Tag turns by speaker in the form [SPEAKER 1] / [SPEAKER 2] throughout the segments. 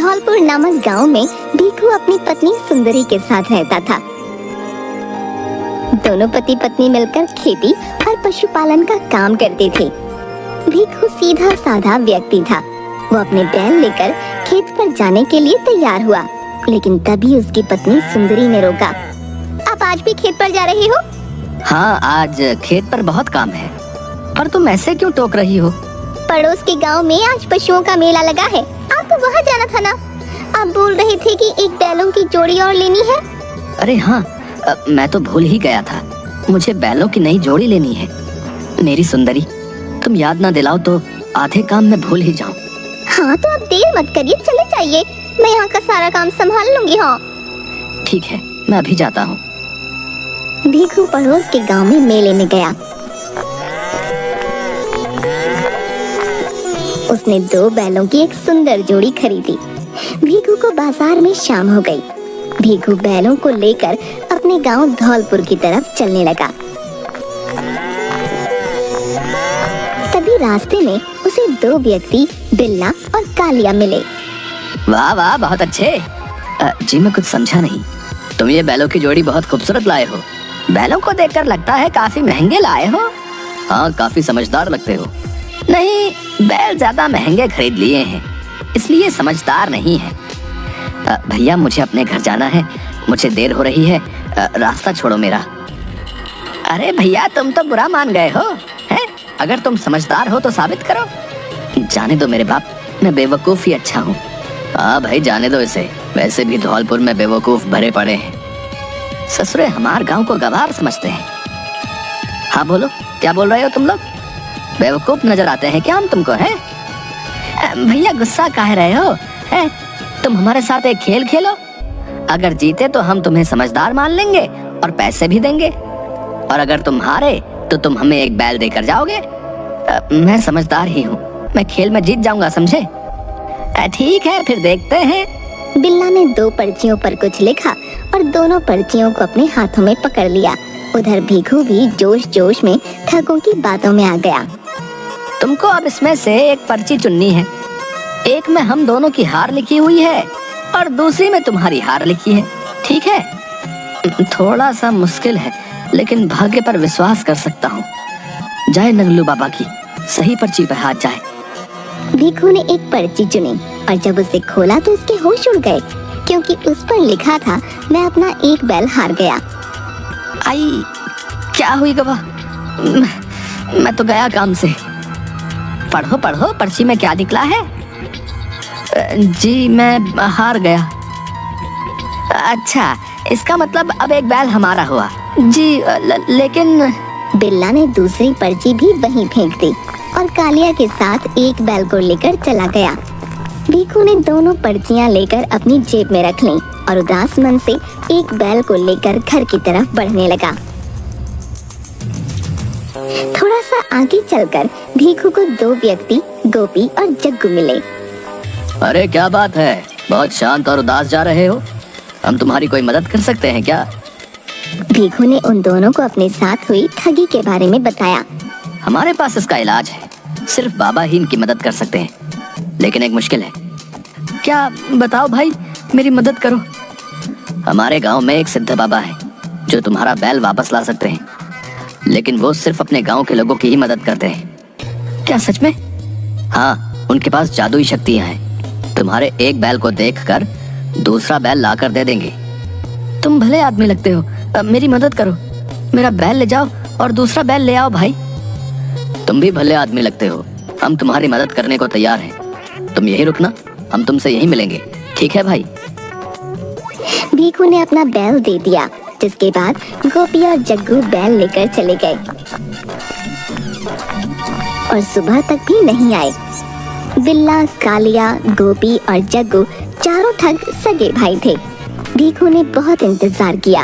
[SPEAKER 1] धौलपुर नामक गांव में भीखू अपनी पत्नी सुंदरी के साथ रहता था। दोनों पति पत्नी मिलकर खेती और पशुपालन का काम करते थे। भीखू सीधा साधा व्यक्ति था। वो अपने बैल लेकर खेत पर जाने के लिए तैयार हुआ, लेकिन तभी उसकी पत्नी सुंदरी ने रोका। आप आज भी खेत पर जा रही हो?
[SPEAKER 2] हाँ, आज खेत पर बहुत काम है। पर तुम ऐसे क्यों टोक रही हो?
[SPEAKER 1] पड़ोस के गांव में आज पशुओं का मेला लगा है, आपको वहाँ जाना था ना। आप बोल रहे थे कि एक बैलों की जोड़ी और लेनी है।
[SPEAKER 2] अरे हाँ, मैं तो भूल ही गया था। मुझे बैलों की नई जोड़ी लेनी है। मेरी सुंदरी, तुम याद ना दिलाओ तो आधे काम मैं भूल ही जाऊं।
[SPEAKER 1] हाँ तो आप देर मत करिए, चले जाइए, मैं यहाँ का सारा काम संभाल लूंगी। हाँ
[SPEAKER 2] ठीक है, मैं अभी जाता हूँ।
[SPEAKER 1] भीखू पड़ोस के गांव में मेले में गया। उसने 2 बैलों की एक सुंदर जोड़ी खरीदी। भीखू को बाजार में शाम हो गई। भीखू बैलों को लेकर अपने गांव धौलपुर की तरफ चलने लगा। तभी रास्ते में उसे 2 व्यक्ति बिल्ला और कालिया मिले।
[SPEAKER 2] वाह वाह, बहुत अच्छे। जी मैं कुछ समझा नहीं। तुम ये बैलों की जोड़ी बहुत खूबसूरत लाए हो। बैलों को देखकर लगता है काफी महंगे लाए हो। हाँ, काफी समझदार लगते हो। नहीं, बैल ज्यादा महंगे खरीद लिए हैं, इसलिए समझदार नहीं है। भैया, मुझे अपने घर जाना है, मुझे देर हो रही है। रास्ता छोड़ो मेरा। अरे भैया, तुम तो बुरा मान गए हो हैं? अगर तुम समझदार हो तो साबित करो। जाने दो मेरे बाप, मैं बेवकूफ ही अच्छा हूँ। हाँ भाई, जाने दो इसे। वैसे भी धौलपुर में बेवकूफ भरे पड़े हैं। ससुरे हमारे गांव को गवार समझते हैं। हाँ बोलो, क्या बोल रहे हो तुम लोग? बेवकूफ नजर आते हैं क्या हम तुमको? हैं भैया, गुस्सा काहे रहे हो? हैं, तुम हमारे साथ एक खेल खेलो। अगर जीते तो हम तुम्हें समझदार मान लेंगे और पैसे भी देंगे, और अगर तुम हारे तो तुम हमें एक बैल देकर जाओगे। मैं समझदार ही हूँ, मैं खेल में जीत जाऊंगा, समझे? ठीक है, फिर देखते हैं।
[SPEAKER 1] बिल्ला ने 2 पर्चियों पर कुछ लिखा और दोनों पर्चियों को अपने हाथों में पकड़ लिया। उधर भीखू भी जोश जोश में ठगों की बातों में आ गया।
[SPEAKER 2] तुमको अब इसमें से एक पर्ची चुननी है। एक में हम दोनों की हार लिखी हुई है और दूसरी में तुम्हारी हार लिखी है, ठीक है? थोड़ा सा मुश्किल है, लेकिन भाग्य पर विश्वास कर सकता हूँ। जय नगलू बाबा की, सही पर्ची पर हाथ जाए।
[SPEAKER 1] भीखू ने एक पर्ची चुनी और जब उसे खोला तो उसके होश उड़ गए, क्योंकि उस पर लिखा था, मैं अपना एक बैल हार गया।
[SPEAKER 2] आई, क्या हुई गवा? मैं तो गया काम से। पढ़ो पढ़ो, पर्ची में क्या निकला है? जी मैं हार गया। अच्छा, इसका मतलब अब एक बैल हमारा हुआ। जी लेकिन
[SPEAKER 1] बिल्ला ने दूसरी पर्ची भी वहीं फेंक दी और कालिया के साथ एक बैल को लेकर चला गया। भीखू ने दोनों पर्चियां लेकर अपनी जेब में रख लीं और उदास मन से एक बैल को लेकर घर की तरफ बढ़ने लगा। थोड़ा सा आगे चलकर भीखू को 2 व्यक्ति गोपी और जग्गू मिले।
[SPEAKER 2] अरे क्या बात है, बहुत शांत और उदास जा रहे हो। हम तुम्हारी कोई मदद कर सकते हैं क्या?
[SPEAKER 1] भीखू ने उन दोनों को अपने साथ हुई ठगी के बारे में बताया।
[SPEAKER 2] हमारे पास इसका इलाज है, सिर्फ बाबा ही इनकी मदद कर सकते हैं, लेकिन एक मुश्किल है। क्या? बताओ भाई, मेरी मदद करो। हमारे गांव में एक सिद्ध बाबा है जो तुम्हारा बैल वापस ला सकते हैं, लेकिन वो सिर्फ अपने गांव के लोगों की ही मदद करते हैं। क्या सच में? हाँ, उनके पास जादुई शक्तियां हैं। तुम्हारे एक बैल को देखकर दूसरा बैल लाकर दे देंगे। तुम भले आदमी लगते हो, मेरी मदद करो। मेरा बैल ले जाओ और दूसरा बैल ले आओ भाई। तुम भी भले आदमी लगते हो, हम तुम्हारी मदद करने को तैयार हैं। तुम यही रुकना, हम तुमसे यहीं मिलेंगे, ठीक है भाई?
[SPEAKER 1] भीखू ने अपना बैल दे दिया, जिसके बाद गोपी और जग्गू बैल लेकर चले गए और सुबह तक भी नहीं आए। बिल्ला, कालिया, गोपी और जग्गू चारों ठग सगे भाई थे। भीखू ने बहुत इंतजार किया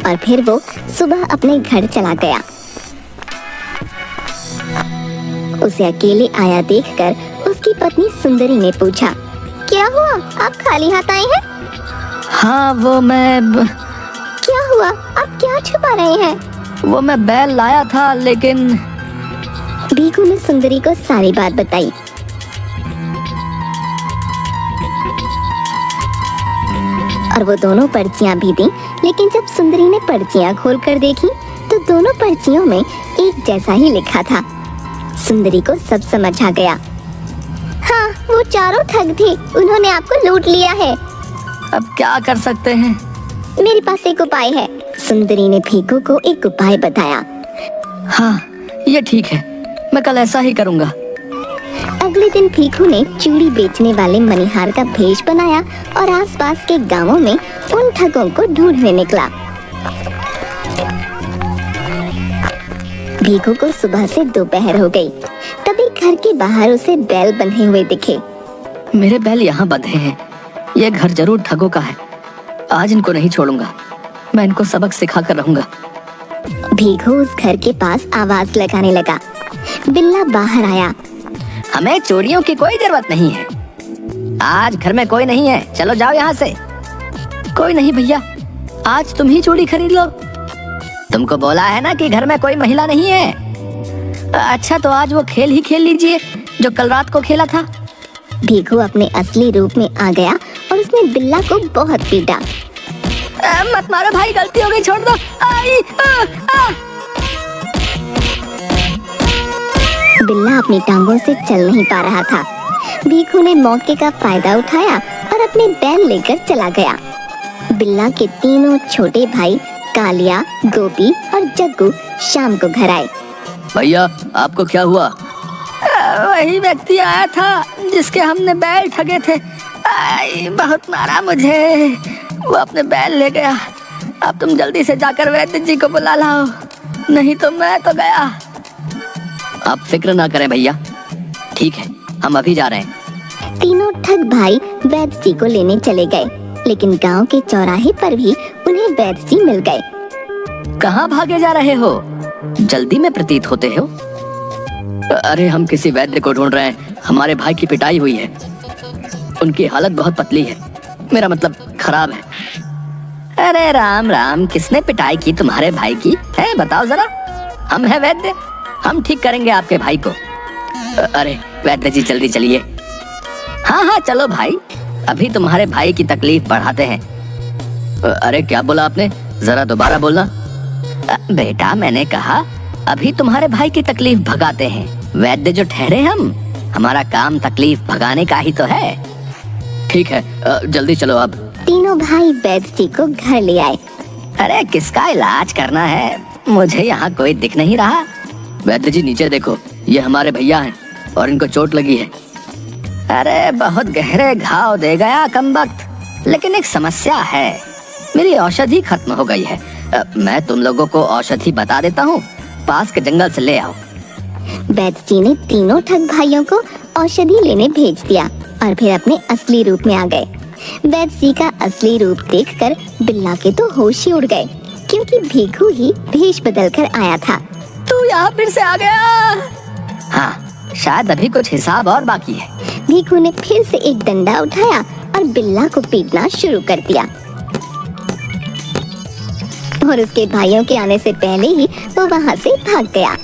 [SPEAKER 1] और फिर वो सुबह अपने घर चला गया। उसे अकेले आया देखकर उसकी पत्नी सुंदरी ने पूछा, क्या हुआ, आप खाली हाथ आए हैं?
[SPEAKER 2] हाँ, वो मैं
[SPEAKER 1] क्या हुआ, आप क्या छुपा रहे हैं?
[SPEAKER 2] वो मैं बैल लाया था, लेकिन
[SPEAKER 1] भीखू ने सुंदरी को सारी बात बताई। और वो दोनों पर्चियां भी दी। लेकिन जब सुंदरी ने पर्चियां खोलकर देखी तो दोनों पर्चियों में एक जैसा ही लिखा था। सुंदरी को सब समझ आ गया। हाँ, वो चारों ठग थे, उन्होंने आपको लूट लिया है।
[SPEAKER 2] अब क्या कर सकते हैं?
[SPEAKER 1] मेरे पास एक उपाय है। सुंदरी ने भीखू को एक उपाय बताया।
[SPEAKER 2] हाँ, ये ठीक है, मैं कल ऐसा ही करूँगा।
[SPEAKER 1] अगले दिन भीखू ने चूड़ी बेचने वाले मनिहार का भेष बनाया और आसपास के गांवों में उन ठगों को ढूंढने निकला। भीखू को सुबह से दोपहर हो गई। तभी घर के बाहर उसे बैल बंधे हुए दिखे।
[SPEAKER 2] मेरे बैल यहाँ बंधे हैं, ये घर जरूर ठगों का है। आज इनको नहीं छोड़ूंगा, मैं इनको सबक सिखा कर रहूंगा।
[SPEAKER 1] भीखू उस घर के पास आवाज लगाने लगा। बिल्ला बाहर आया।
[SPEAKER 2] हमें चोरियों की कोई जरूरत नहीं है, आज घर में कोई नहीं है, चलो जाओ यहाँ से। कोई नहीं भैया, आज तुम ही चूड़ी खरीद लो। तुमको बोला है ना कि घर में कोई महिला नहीं है। अच्छा, तो आज वो खेल ही खेल लीजिए जो कल रात को खेला था।
[SPEAKER 1] भीखू अपने असली रूप में आ गया और उसने बिल्ला को बहुत पीटा।
[SPEAKER 2] मत मारो भाई, गलती हो गई, छोड़ दो।
[SPEAKER 1] बिल्ला अपनी टांगों से चल नहीं पा रहा था। भीखू ने मौके का फायदा उठाया और अपने बैल लेकर चला गया। बिल्ला के तीनों छोटे भाई कालिया, गोपी और जग्गू शाम को घर आए।
[SPEAKER 2] भैया, आपको क्या हुआ? वही व्यक्ति आया था जिसके हमने बैल ठगे थे, बहुत मारा मुझे, वो अपने बैल ले गया। अब तुम जल्दी से जाकर वैद्य जी को बुला लाओ, नहीं तो मैं तो गया। आप फिक्र ना करें भैया, ठीक है, हम अभी जा रहे हैं।
[SPEAKER 1] तीनों ठग भाई वैद्य जी को लेने चले गए, लेकिन गांव के चौराहे पर भी उन्हें वैद्य जी मिल गए।
[SPEAKER 2] कहाँ भागे जा रहे हो? जल्दी में प्रतीत होते हो। अरे, हम किसी वैद्य को ढूंढ रहे हैं, हमारे भाई की पिटाई हुई है, उनकी हालत बहुत पतली है, मेरा मतलब खराब है। अरे राम राम, किसने पिटाई की तुम्हारे भाई की है, बताओ जरा। हम हैं वैद्य, हम ठीक करेंगे आपके भाई को। अरे वैद्य जी, जल्दी चलिए। हाँ हाँ, चलो भाई, अभी तुम्हारे भाई की तकलीफ बढ़ाते हैं। अरे क्या बोला आपने, जरा दोबारा बोलना। बेटा, मैंने कहा अभी तुम्हारे भाई की तकलीफ भगाते हैं। वैद्य जो ठहरे हम, हमारा काम तकलीफ भगाने का ही तो है। ठीक है, जल्दी चलो अब।
[SPEAKER 1] तीनों भाई वैद्य जी को घर ले आए।
[SPEAKER 2] अरे किसका इलाज करना है, मुझे यहाँ कोई दिख नहीं रहा। वैद्य जी, नीचे देखो, ये हमारे भैया हैं और इनको चोट लगी है। अरे बहुत गहरे घाव दे गया कमबख्त, लेकिन एक समस्या है, मेरी औषधि खत्म हो गई है। मैं तुम लोगों को औषधि बता देता हूँ, पास के जंगल से ले आओ।
[SPEAKER 1] वैद्य जी ने तीनों ठग भाइयों को औषधि लेने भेज दिया और फिर अपने असली रूप में आ गए। वैद्य जी का असली रूप देखकर बिल्ला के तो होश ही उड़ गए, क्योंकि भीखू ही भेष बदल कर आया था।
[SPEAKER 2] तू यहाँ फिर से आ गया? हाँ, शायद अभी कुछ हिसाब और बाकी है।
[SPEAKER 1] भीखू ने फिर से एक डंडा उठाया और बिल्ला को पीटना शुरू कर दिया, और उसके भाइयों के आने से पहले ही वो वहाँ से भाग गया।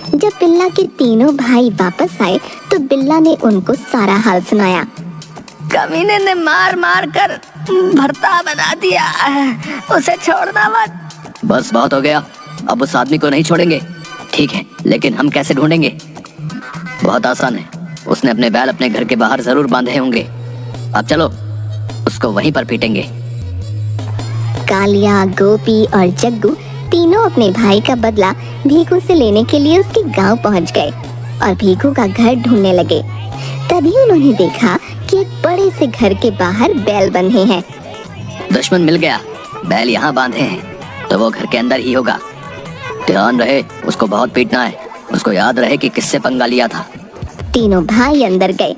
[SPEAKER 1] जब बिल्ला के तीनों भाई वापस आए तो बिल्ला ने उनको सारा हाल सुनाया।
[SPEAKER 2] कमीने ने मार मार कर भरता बना दिया, उसे छोड़ना मत। बस बहुत हो गया, अब उस आदमी को नहीं छोड़ेंगे। ठीक है, लेकिन हम कैसे ढूंढेंगे? बहुत आसान है, उसने अपने बैल अपने घर के बाहर जरूर बांधे होंगे। अब चलो, उसको वहीं पर पीटेंगे।
[SPEAKER 1] कालिया, गोपी और जग्गू तीनों अपने भाई का बदला भीखू से लेने के लिए उसके गांव पहुंच गए और भीखू का घर ढूंढने लगे। तभी उन्होंने देखा कि एक बड़े से घर के बाहर बैल बंधे हैं।
[SPEAKER 2] दुश्मन मिल गया, बैल यहाँ बांधे हैं तो वो घर के अंदर ही होगा। ध्यान रहे, उसको बहुत पीटना है, उसको याद रहे कि किससे पंगा लिया था।
[SPEAKER 1] तीनों भाई अंदर गए,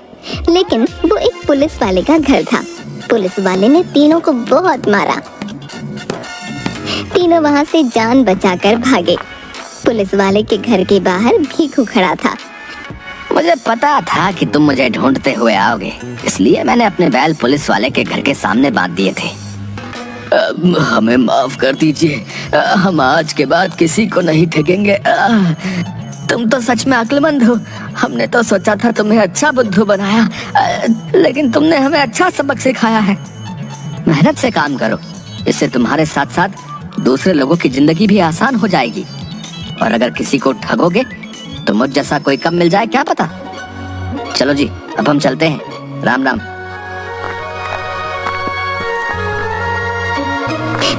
[SPEAKER 1] लेकिन वो एक पुलिस वाले का घर था। पुलिस वाले ने तीनों को बहुत मारा। तीनों वहाँ से जान बचाकर भागे। पुलिस वाले के घर के बाहर भीखू खड़ा था।
[SPEAKER 2] मुझे पता था कि तुम मुझे ढूंढते हुए आओगे, इसलिए मैंने अपने बैल पुलिस वाले के घर के सामने बांध दिए थे। हमें माफ कर दीजिए, हम आज के बाद किसी को नहीं ठगेंगे। तुम तो सच में अक्लमंद हो, हमने तो सोचा था तुम्हें अच्छा बुद्धू बनाया, लेकिन तुमने हमें अच्छा सबक सिखाया है। मेहनत से काम करो, इससे तुम्हारे साथ साथ दूसरे लोगों की जिंदगी भी आसान हो जाएगी। और अगर किसी को ठगोगे तो मुझ जैसा कोई कम मिल जाए क्या पता। चलो जी, अब हम चलते हैं। राम राम।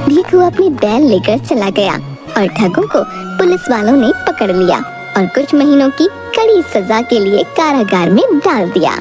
[SPEAKER 1] भीखू अपनी बैल लेकर चला गया और ठगों को पुलिस वालों ने पकड़ लिया और कुछ महीनों की कड़ी सजा के लिए कारागार में डाल दिया।